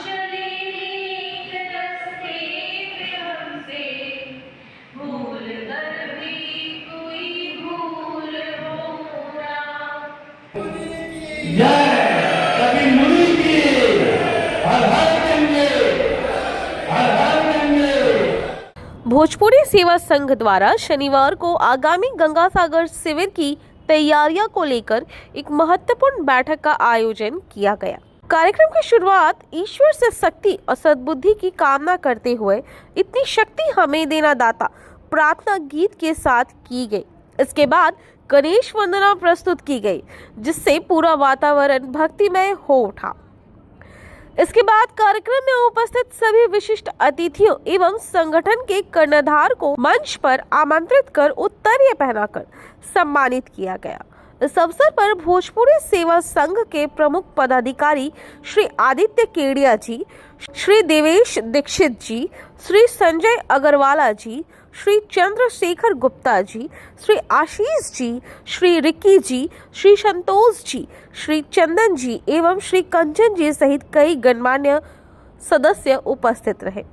चले एक रास्ते पे हमसे, भूल कर भी कोई भूल हो ना। जय कभी मुनि की, हर हर गंगे, हर हर गंगे। भोजपुरी सेवा संघ द्वारा शनिवार को आगामी गंगा सागर शिविर की तैयारियों को लेकर एक महत्वपूर्ण बैठक का आयोजन किया गया। कार्यक्रम की शुरुआत ईश्वर से शक्ति और सद्बुद्धि की कामना करते हुए इतनी शक्ति हमें देना दाता प्रार्थना गीत के साथ की गई। इसके बाद गणेश वंदना प्रस्तुत की गई, जिससे पूरा वातावरण भक्तिमय हो उठा। इसके बाद कार्यक्रम में उपस्थित सभी विशिष्ट अतिथियों एवं संगठन के कर्णधार को मंच पर आमंत्रित कर उत्तरीय पहनाकर सम्मानित किया गया। इस अवसर पर भोजपुरी सेवा संघ के प्रमुख पदाधिकारी श्री आदित्य केडिया जी, श्री देवेश दीक्षित जी, श्री संजय अग्रवाला जी, श्री चंद्रशेखर गुप्ता जी, श्री आशीष जी, श्री रिक्की जी, श्री संतोष जी, श्री चंदन जी एवं श्री कंचन जी सहित कई गणमान्य सदस्य उपस्थित रहे।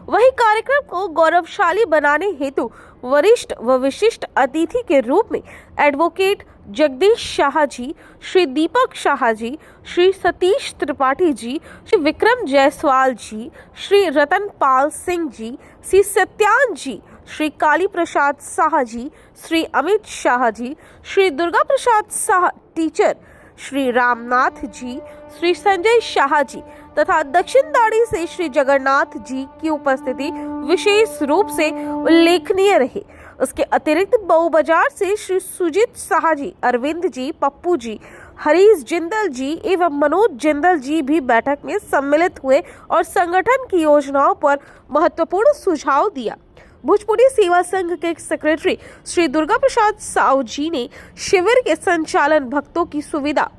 वहीं कार्यक्रम को गौरवशाली बनाने हेतु वरिष्ठ व विशिष्ट अतिथि के रूप में एडवोकेट जगदीश शाह जी, श्री दीपक शाह जी, श्री सतीश त्रिपाठी जी, श्री विक्रम जायसवाल जी, श्री रतनपाल सिंह जी, श्री सत्यान जी, श्री काली प्रसाद शाह जी, श्री अमित शाह जी, श्री दुर्गा प्रसाद शाह टीचर, श्री रामनाथ जी, श्री संजय शाह जी तथा दक्षिण दाड़ी से श्री जगन्नाथ जी की उपस्थिति विशेष रूप से उल्लेखनीय रही। उसके अतिरिक्त बऊ बाजार से श्री सुजीत शाह जी, अरविंद जी, पप्पू जी, हरीश जिंदल जी एवं मनोज जिंदल जी भी बैठक में सम्मिलित हुए और संगठन की योजनाओं पर महत्वपूर्ण सुझाव दिया। भोजपुरी सेवा संघ के सेक्रेटरी श्री दुर्गा प्रसाद साहू जी ने शिविर के संचालन, भक्तों की सुविधा,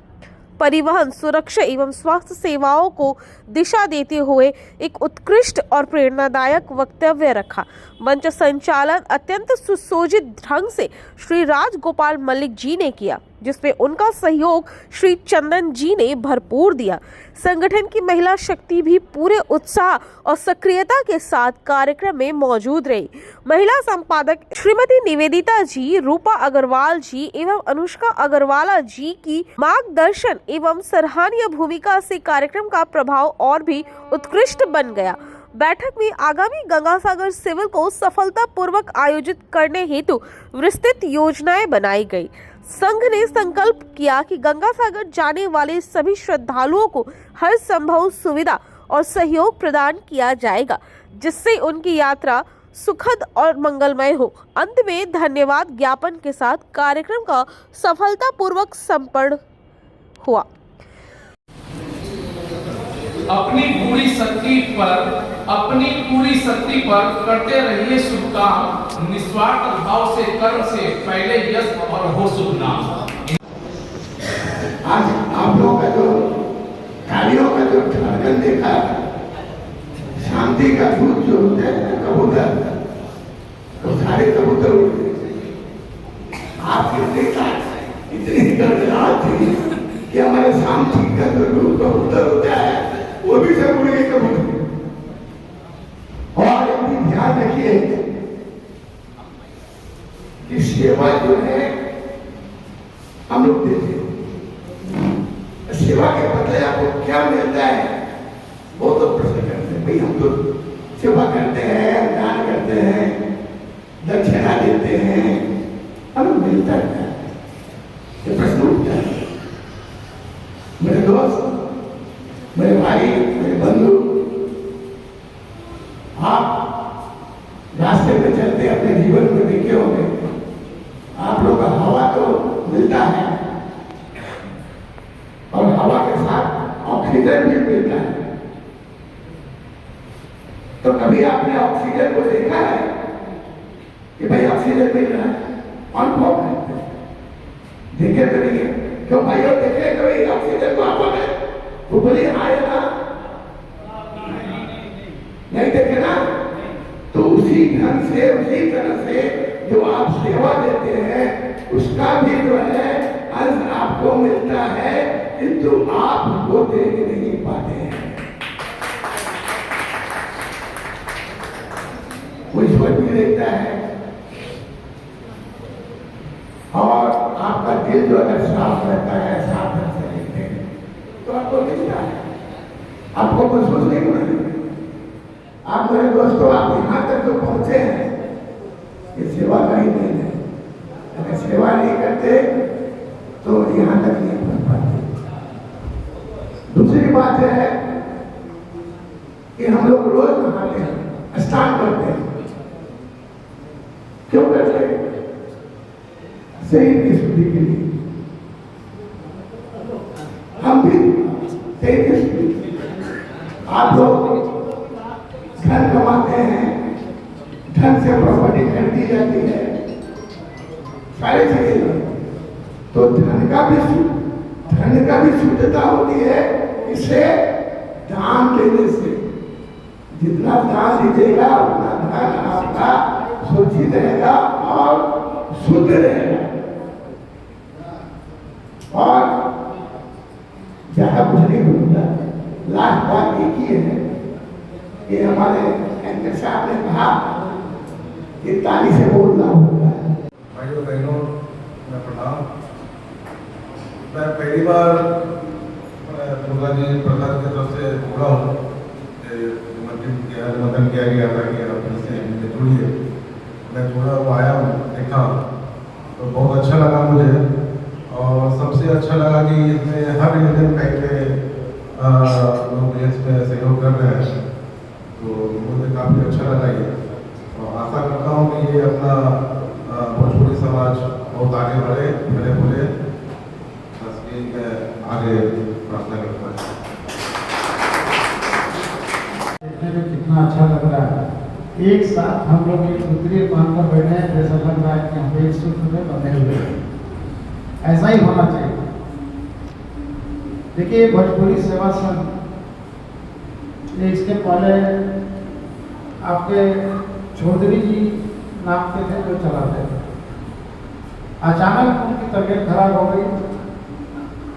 परिवहन, सुरक्षा एवं स्वास्थ्य सेवाओं को दिशा देते हुए एक उत्कृष्ट और प्रेरणादायक वक्तव्य रखा। मंच संचालन अत्यंत सुसज्जित ढंग से श्री राजगोपाल मलिक जी ने किया, जिसमें उनका सहयोग श्री चंदन जी ने भरपूर दिया। संगठन की महिला शक्ति भी पूरे उत्साह और सक्रियता के साथ कार्यक्रम में मौजूद रही। महिला संपादक श्रीमती निवेदिता जी, रूपा अग्रवाल जी एवं अनुष्का अग्रवाला जी की मार्गदर्शन एवं सराहनीय भूमिका से कार्यक्रम का प्रभाव और भी उत्कृष्ट बन गया। बैठक में आगामी गंगा सागर शिविर को सफलतापूर्वक आयोजित करने हेतु विस्तृत योजनाएं बनाई गई। संघ ने संकल्प किया कि गंगा सागर जाने वाले सभी श्रद्धालुओं को हर संभव सुविधा और सहयोग प्रदान किया जाएगा, जिससे उनकी यात्रा सुखद और मंगलमय हो। अंत में धन्यवाद ज्ञापन के साथ कार्यक्रम का सफलतापूर्वक संपन्न हुआ। अपनी पूरी शक्ति पर करते रहिए शुभ काम, निस्वार्थ भाव से कर्म से पहले यश और हो शुभ नाम। आज आप लोगों का जो कार्यों का जो धड़कन देखा, शांति का दूत जो होता है कबूतर, तो सारे कबूतर उड़ते। आपकी देखा इतनी गड़बड़ाहट थी कि हमारे शांति का जो दूत कबूतर होता है वो भी सब उड़ गए कबूतर। और एक ध्यान रखिए कि सेवा जो है हम लोग देते हैं, सेवा के बदले आपको क्या मिलता है वो तो प्रश्न करते हैं। भाई हम तो सेवा करते हैं, दान करते हैं, दक्षिणा देते हैं, हमें मिलता है, ये प्रश्न उठता है। मेरे दोस्त, मेरे भाई, मेरे बंधु, आप रास्ते में चलते अपने जीवन में देखे होंगे, आप लोग का हवा तो मिलता है और हवा के साथ ऑक्सीजन भी मिलता है। तो कभी आपने ऑक्सीजन को देखा है कि भाई ऑक्सीजन मिल रहा है? अनुभव है, देखे तो नहीं है। क्यों भाइयों, देखे कभी ऑक्सीजन को? आप वो बोलिए आएगा, नहीं देखे ना? तो उसी ढंग से, उसी तरह से जो आप सेवा देते हैं उसका भी जो है अंश आपको मिलता है, किंतु आप वो देख नहीं पाते हैं। भी रहता है और आपका दिल जो अगर साफ रहता है, साफ ढंग से रहते हैं, तो आपको दिखता है, आपको महसूस नहीं होना। आप मेरे दोस्तों, आप यहाँ तक जो पहुंचे हैं, ये सेवा का ही नहीं है। अगर सेवा नहीं करते तो यहाँ तक नहीं पहुंच पाते। दूसरी बात है कि हम लोग रोज नहाते हैं, स्नान करते हैं। क्यों करते हैं? शरीर की शुद्धि के लिए। हम भी शरीर की शुद्धि। आप लोग धन कमाते हैं, धन से प्रॉपर्टी खरीदी जाती है, सारी चीजें, तो धन का भी शुद्धता होती है इससे दान देने से। जितना दान दीजिएगा उतना धन आपका सुरक्षित रहेगा और शुद्ध रहेगा। और ज्यादा कुछ नहीं बोलूंगा, लास्ट बात एक ही है कि हमारे एंकर साहब ने कहा कि ताली से बोलना होता है। भाइयों बहनों, मैं प्रणाम। मैं पहली बार दुर्गा जी प्रसाद की तरफ से जुड़ा हूँ। निमंत्रण किया गया था कि आप इससे जुड़िए। मैं जुड़ा हुआ आया हूँ, देखा तो बहुत अच्छा लगा मुझे। और सबसे अच्छा लगा कि इसमें हर रिलीजन टाइप के लोग इसमें सहयोग कर रहे हैं, तो मुझे काफ़ी अच्छा लगा ये। और आशा करता हूँ कि ये अपना भोजपुरी समाज बहुत आगे बढ़े, भले बोले। बस ये मैं आगे प्रार्थना करता हूँ। देखने में कितना अच्छा लग रहा है। एक साथ हम लोग एक सूत्रीय बांधकर बैठे हैं, जैसा लग रहा है कि हम एक सूत्र में बंधे हुए हैं। ऐसा ही होना चाहिए। देखिए, भोजपुरी सेवा संघ इसके पहले आपके चौधरी जी नाम के थे जो चलाते थे। अचानक उनकी तबीयत खराब हो गई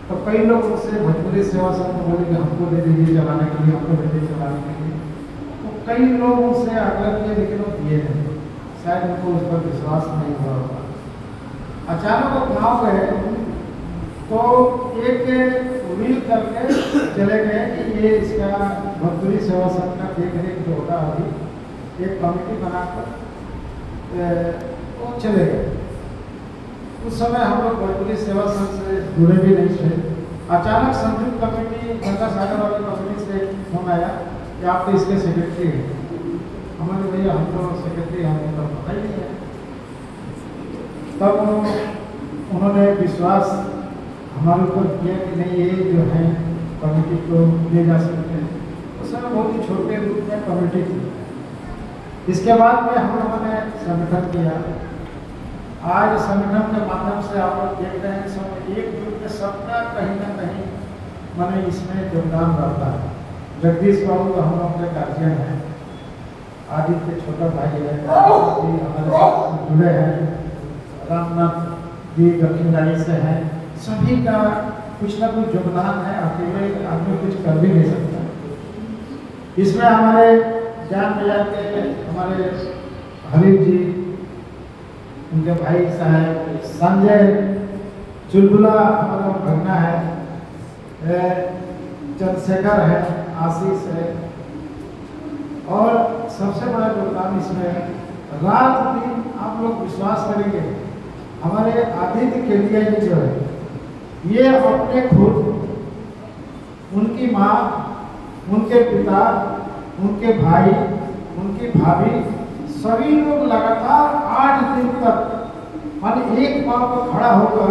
तो कई लोग उससे भोजपुरी सेवा संघ को बोले कि हमको दे दीजिए चलाने के लिए, हमको दे दीजिए चलाने के लिए। तो कई लोग उससे आग्रह किए लेकिन वो दिए नहीं, शायद उनको उस पर विश्वास नहीं हुआ होगा। अचानक वो गाँव गए तो एक विल करके चले गए कि ये इसका भोजपुरी सेवा संघ का देख रेख जो होगा, अभी एक कमेटी बनाकर वो चले गए। उस समय हम लोग भोजपुरी सेवा संघ से जुड़े भी नहीं थे। अचानक संयुक्त कमेटी गंगा सागर वाली कमेटी से फोन आया कि आप तो इसके सेक्रेटरी हैं। हमारे भैया हम तो सेक्रेटरी, हमें तो पता ही नहीं है। तब उन्होंने विश्वास हमारे ऊपर किया कि नहीं, ये जो है कमेटी को ले जा सकते हैं। उस समय बहुत ही छोटे रूप में कमेटी थी। इसके बाद में हम लोगों ने संगठन किया। आज संगठन के माध्यम से आप लोग देख रहे हैं, सब एकजुट के सबका कहीं ना कहीं मैंने इसमें योगदान रहता है। जगदीश बाबू तो हम लोग के गार्जियन हैं, आदित्य छोटा भाई है, हमारे साथ जुड़े हैं, रामनाथ जी दक्षिणदारी से हैं। सभी का कुछ ना कुछ योगदान है, अकेले आदमी कुछ कर भी नहीं सकता। इसमें हमारे जान बाजार के हमारे हरीश जी, उनके भाई साहब संजय चुलबुला हमारा भगना है, चंद्रशेखर है, आशीष है। और सबसे बड़ा योगदान इसमें रात दिन आप लोग विश्वास करेंगे, हमारे आदित्य केलिया जी जो है, ये अपने खुद, उनकी माँ, उनके पिता, उनके भाई, उनकी भाभी, सभी लोग लगातार 8 दिन तक मान एक पाँव पर खड़ा होकर,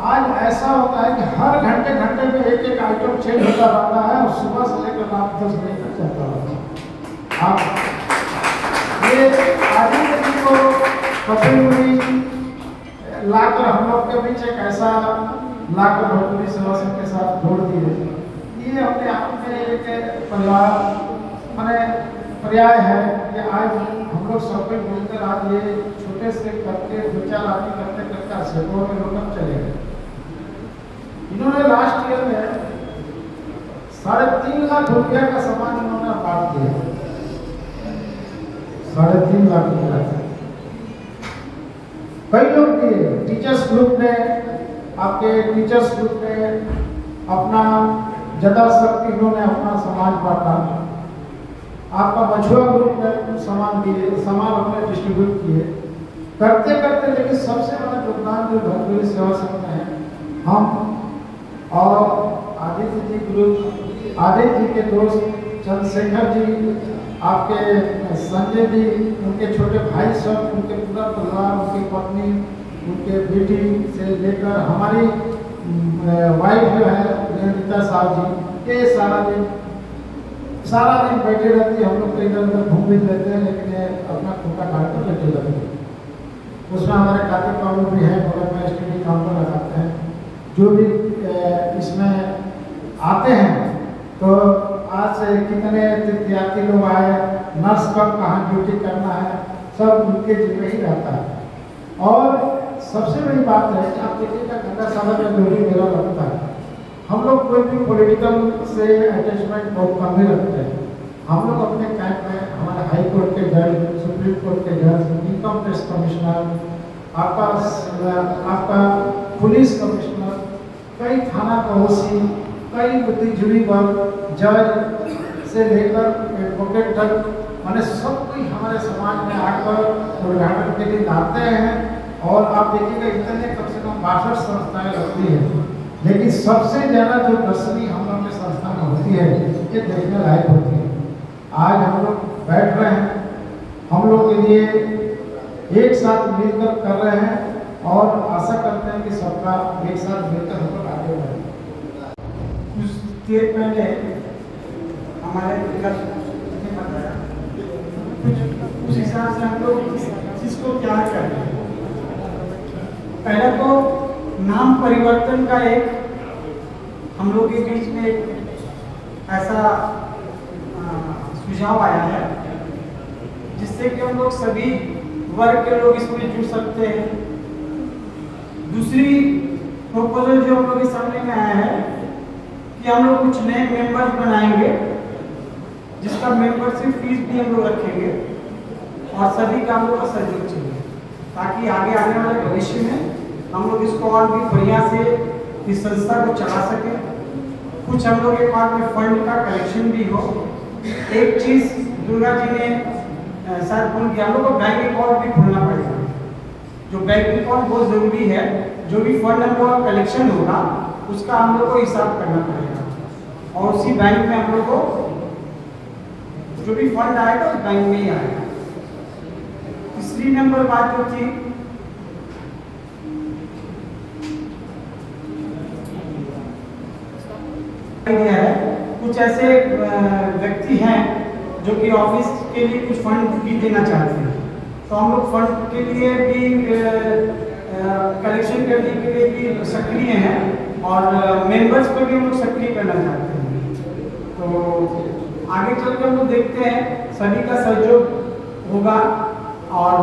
आज ऐसा होता है कि हर घंटे घंटे में एक आइटम चेंज होता रहता है और सुबह से लेकर रात 10 बजे तक चलता रहता है। आप ये आदित्य जी को कपिल लाकर हम लोग के बीच एक ऐसा लाकर भोजपुरी सेवा संघ के साथ जोड़ दिए। ये अपने आप में एक परिवार माने पर्याय है कि आज हम लोग सब कोई मिलकर आज ये छोटे से करके 2-4 आदमी करते करते सेवाओं में लोग चले गए। इन्होंने लास्ट ईयर में 3.5 लाख रुपया का सामान इन्होंने बांट दिया। 3.5 लाख मिला था। कई लोग दिए, टीचर्स ग्रुप ने, आपके टीचर्स ग्रुप ने अपना जदा शक्ति, इन्होंने अपना सामान बांटा। आपका मछुआ ग्रुप ने सामान दिए, सामान अपने डिस्ट्रीब्यूट किए, करते करते। लेकिन सबसे बड़ा योगदान जो भोजपुरी सेवा संघ में है, हम और आदित्य जी ग्रुप, आदित्य जी के दोस्त चंद्रशेखर जी, आपके संजय जी, उनके छोटे भाई सब, उनके पूरा परिवार, उनकी पत्नी, उनके बेटी से लेकर हमारी वाइफ जो है नियमिता साहब जी, ये सारा दिन बैठे रहती है। हम लोग तो इधर उधर घूम भी लेते हैं, लेकिन ये अपना खूटा काट कर बैठे रहते हैं। उसमें हमारे कार्तिक बाबू भी हैं, बगल में स्टडी काउंटर लगाते हैं। जो भी इसमें आते हैं, तो आज से कितने तीर्थयात्री लोग आए, नर्स कब कहाँ ड्यूटी करना है, सब उनके जिम्मे ही रहता है। और सबसे बड़ी बात है कि आप देखिएगा गंगा सागर में जो भी मेला लगता है, हम लोग कोई भी पॉलिटिकल से अटैचमेंट बहुत कम ही रखते हैं। हम लोग अपने कैंप में हमारे हाई कोर्ट के जज, सुप्रीम कोर्ट के जज, इनकम टैक्स कमिश्नर, आपका पुलिस कमिश्नर, कई थाना का ओसी, कई बुद्धिजीवी वर्ग, जज से लेकर एडवोकेट तक, मैंने सब कोई हमारे समाज में आकर उद्घाटन के लिए आते हैं। और आप देखिएगा इतने कम से कम 62 संस्थाएं लगती हैं, लेकिन सबसे ज़्यादा जो दर्शनी हम लोग के संस्था में होती है, ये देखने लायक होती है। आज हम लोग बैठ रहे हैं, हम लोग के लिए एक साथ मिलकर कर रहे हैं, और आशा करते हैं कि सबका एक साथ मिलकर हम लोग आगे बढ़ें। कुछ देर पहले हमारे बताया कुछ उस हिसाब से हम लोग इस चीज़ को क्या कर रहे हैं। पहले तो नाम परिवर्तन का एक हम लोग के बीच में एक ऐसा सुझाव आया है, जिससे कि हम लोग सभी वर्ग के लोग इसमें जुड़ सकते हैं। दूसरी प्रपोजल जो हम लोग के सामने में आया है कि हम लोग कुछ नए मेंबर्स बनाएंगे, जिसका मेंबरशिप फीस भी हम लोग रखेंगे, और सभी का हम लोग का सहयोग चाहिए, ताकि आगे आने वाले भविष्य में हम लोग इसको और भी बढ़िया से इस संस्था को चला सकें। कुछ हम लोग के पास में फंड का कलेक्शन भी हो। एक चीज़ दुर्गा जी ने शायद बोल दिया, हम लोग को बैंक अकाउंट भी खोलना पड़ेगा। जो बैंक अकाउंट बहुत ज़रूरी है, जो भी फंड हम लोग का कलेक्शन होगा उसका हम लोग को हिसाब करना पड़ेगा, और उसी बैंक में हम लोग को जो भी फंड आएगा उस बैंक में ही आएगा। तीसरी नंबर बात जो थी, है कुछ ऐसे व्यक्ति हैं जो कि ऑफिस के लिए कुछ फंड भी देना चाहते हैं, तो हम लोग फंड के लिए भी कलेक्शन करने के लिए भी सक्रिय हैं, और मेंबर्स को भी हम लोग सक्रिय करना चाहते हैं। तो आगे चल के हम लोग देखते हैं, सभी का सहयोग होगा, और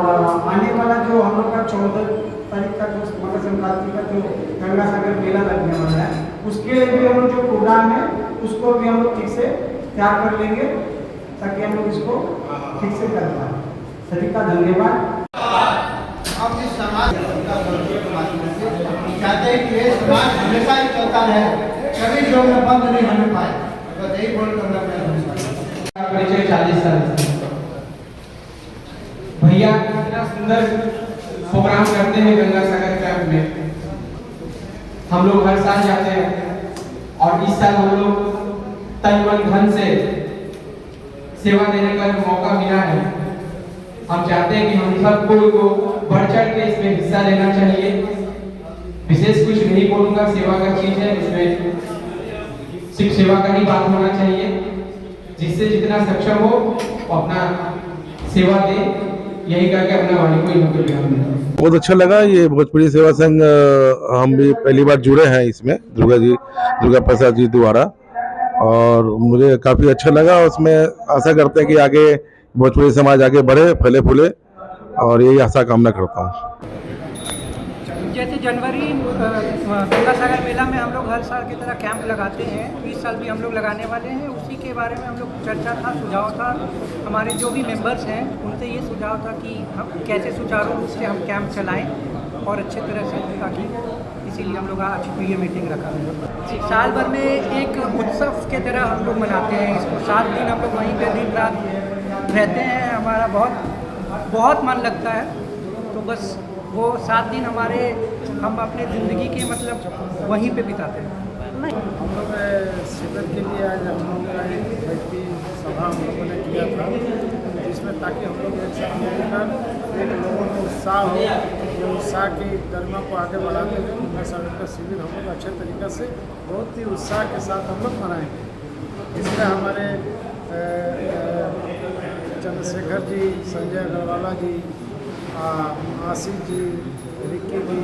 आने वाला जो हम लोग का 14 तारीख का जो मकर संक्रांति का जो गंगा सागर मेला लगने वाला है, उसके लिए भी हम लोग जो प्रोग्राम है उसको भी हम लोग ठीक से तैयार कर लेंगे, ताकि हम लोग इसको ठीक से कर पाएं। सभी का धन्यवाद। हम इस समाज का चाहते हैं कि ये समाज हमेशा ही चलता रहे, कभी जो में बंद नहीं होने पाए। अगर यही बोल करना परिचय 40 साल भैया इतना सुंदर प्रोग्राम करते हैं गंगा सागर कैंप में। हम लोग हर साल जाते हैं, और इस साल हम लोग तन मन धन से सेवा देने का जो मौका मिला है, हम चाहते हैं कि हम सब को बढ़ चढ़ के इसमें हिस्सा लेना चाहिए। विशेष कुछ नहीं बोलूँगा, सेवा का चीज है, इसमें सिर्फ सेवा का ही बात होना चाहिए। जिससे जितना सक्षम हो अपना सेवा दे, यही करके अपना वाणी को इन पर ध्यान दें। बहुत अच्छा लगा। ये भोजपुरी सेवा संघ हम भी पहली बार जुड़े हैं इसमें, दुर्गा प्रसाद जी द्वारा, और मुझे काफ़ी अच्छा लगा। उसमें आशा करते हैं कि आगे भोजपुरी समाज आगे बढ़े, फले फूले, और यही आशा कामना करता हूँ। जैसे जनवरी गंगा सागर मेला में हम लोग हर साल की तरह कैंप लगाते हैं, तो इस साल भी हम लोग लगाने वाले हैं। उसी के के बारे में हम लोग चर्चा था, सुझाव था। हमारे जो भी मेंबर्स हैं उनसे ये सुझाव था कि हम कैसे सुचारू रूप से हम कैंप चलाएं और अच्छे तरह से, ताकि इसीलिए हम लोग आज ये मीटिंग रखा है। साल भर में एक उत्सव के तरह हम लोग मनाते हैं इसको। 7 दिन हम लोग वहीं पे दिन रात रहते हैं, हमारा बहुत मन लगता है। तो बस वो 7 दिन हमारे हम अपने ज़िंदगी के मतलब वहीं पे बिताते हैं। हम लोग शिविर के लिए आज हम लोगों का एक व्यक्ति सभा हम लोगों ने किया था, जिसमें ताकि हम लोग एक साथ मिलकर एक लोगों में उत्साह हो, ये उत्साह की गरिमा को आगे बढ़ाते हुए गंगा सागर का शिविर हम लोग अच्छे तरीक़े से बहुत ही उत्साह के साथ हम लोग मनाएंगे। इसमें हमारे चंद्रशेखर जी, संजय अग्रवाला जी, आसिफ जी, रिक्की जी,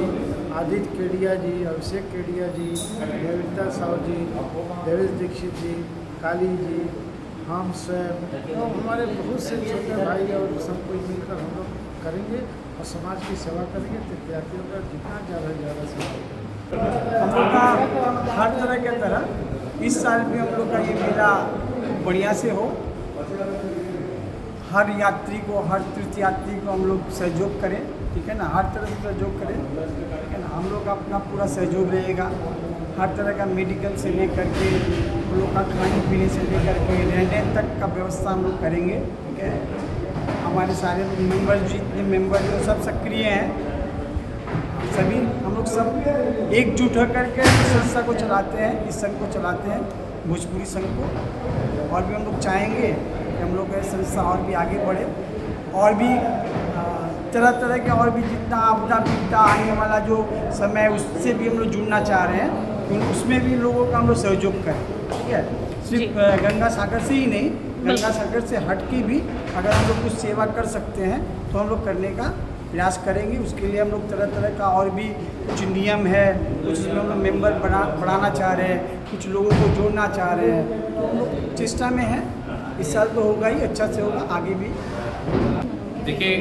आदित्य केडिया जी, अभिषेक केडिया जी, देविता साहू जी, देवेश दीक्षित जी, काली जी, हम स्वयं, तो हमारे बहुत से छोटे भाई और सब कोई मिलकर हम लोग करेंगे और समाज की सेवा करेंगे। तीर्थयात्रियों का जितना ज़्यादा से ज़्यादा सेवा हम लोग का हर तरह के तरह इस साल भी हम लोग का ये मेला बढ़िया से हो, हर यात्री को, हर तीर्थयात्री को हम लोग सहयोग करें, ठीक है ना, हर तरह से सहयोग करें, ठीक है ना। हम लोग का अपना पूरा सहयोग रहेगा, हर तरह का मेडिकल से लेकर के हम लोग का खाने पीने से लेकर के रहने तक का व्यवस्था हम लोग करेंगे, ठीक है। हमारे सारे मेंबर, जितने मेंबर जो सब सक्रिय हैं, सभी हम लोग सब एकजुट होकर के इस संस्था को चलाते हैं, इस संघ को चलाते हैं, भोजपुरी संघ को। और भी हम लोग चाहेंगे कि हम लोग का संस्था और भी आगे बढ़े और भी तरह तरह के और भी जितना आपदा विपदा आने वाला जो समय है उससे भी हम लोग जुड़ना चाह रहे हैं कि उसमें भी लोगों का हम लोग सहयोग करें, ठीक है। सिर्फ गंगा सागर से ही नहीं, गंगा सागर से हट के भी अगर हम लोग कुछ सेवा कर सकते हैं तो हम लोग करने का प्रयास करेंगे। उसके लिए हम लोग तरह तरह का और भी कुछ नियम है, कुछ इसमें हम लोग मेम्बर बढ़ाना चाह रहे हैं, कुछ लोगों को जोड़ना चाह रहे हैं, तो हम लोग चेष्टा में हैं। इस साल तो होगा ही, अच्छा से होगा, आगे भी। देखिए,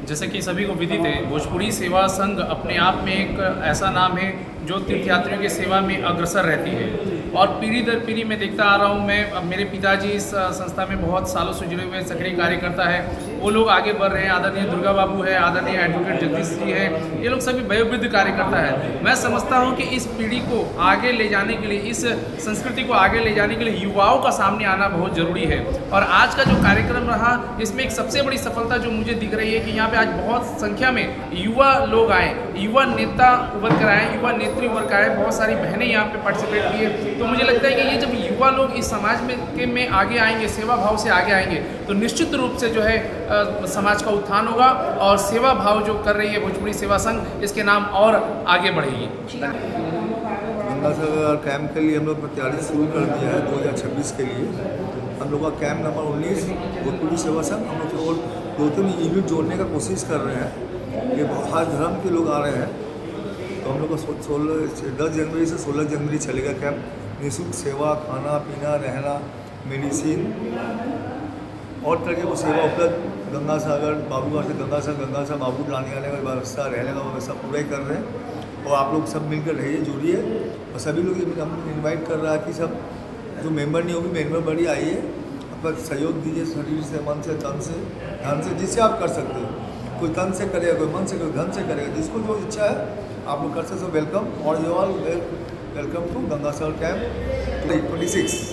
जैसे कि सभी को विदित है, भोजपुरी सेवा संघ अपने आप में एक ऐसा नाम है जो तीर्थयात्रियों की सेवा में अग्रसर रहती है और पीढ़ी दर पीढ़ी में देखता आ रहा हूँ मैं। अब मेरे पिताजी इस संस्था में बहुत सालों से जुड़े हुए सक्रिय कार्यकर्ता है, वो लोग आगे बढ़ रहे हैं। आदरणीय दुर्गा बाबू है, आदरणीय एडवोकेट जगदीश जी है, ये लोग सभी वयोवृद्ध कार्यकर्ता है। मैं समझता हूँ कि इस पीढ़ी को आगे ले जाने के लिए, इस संस्कृति को आगे ले जाने के लिए युवाओं का सामने आना बहुत ज़रूरी है। और आज का जो कार्यक्रम रहा, इसमें एक सबसे बड़ी सफलता जो मुझे दिख रही है कि यहाँ पे आज बहुत संख्या में युवा लोग आए, युवा नेता उभर कर आए, युवा नेत्री उभर कर आए, बहुत सारी बहनें यहाँ पे पार्टिसिपेट किए। तो मुझे लगता है कि ये जब युवा लोग इस समाज में आगे आएंगे, सेवा भाव से आगे आएंगे, तो निश्चित रूप से जो है समाज का उत्थान होगा और सेवा भाव जो कर रही है भोजपुरी सेवा संघ, इसके नाम और आगे बढ़ेगी। गंगा सागर कैंप के लिए हम लोग तैयारी शुरू कर दिया है 2026 के लिए। हम लोग का कैंप नंबर 19 भोजपुरी सेवा संघ, हम लोग और 2-3 यूनिट जोड़ने का कोशिश कर रहे हैं। ये हर धर्म के लोग आ रहे हैं, तो हम लोग का 10 जनवरी से 16 जनवरी चलेगा कैंप। निःशुल्क सेवा, खाना पीना, रहना, मेडिसिन और तरह की वो सेवा उपलब्ध गंगा सागर बाबूगढ़ से गंगा सागर बाबू लाने आने का व्यवस्था, रहने का व्यवस्था पूरा ही कर रहे हैं। और आप लोग सब मिलकर रहिए, जुड़िए। और सभी लोग हम इन्वाइट कर रहा है कि सब जो मेंबर नहीं होगी, मेंबर बड़ी आइए, अपना सहयोग दीजिए, शरीर से, मन से, तन से, धन से, जिससे आप कर सकते हो। कोई तन से करेगा, कोई मन से, कोई धन से करेगा, जिसको जो इच्छा है आप लोग कर सकते हो। वेलकम और you all welcome to Ganga Sagar camp 26।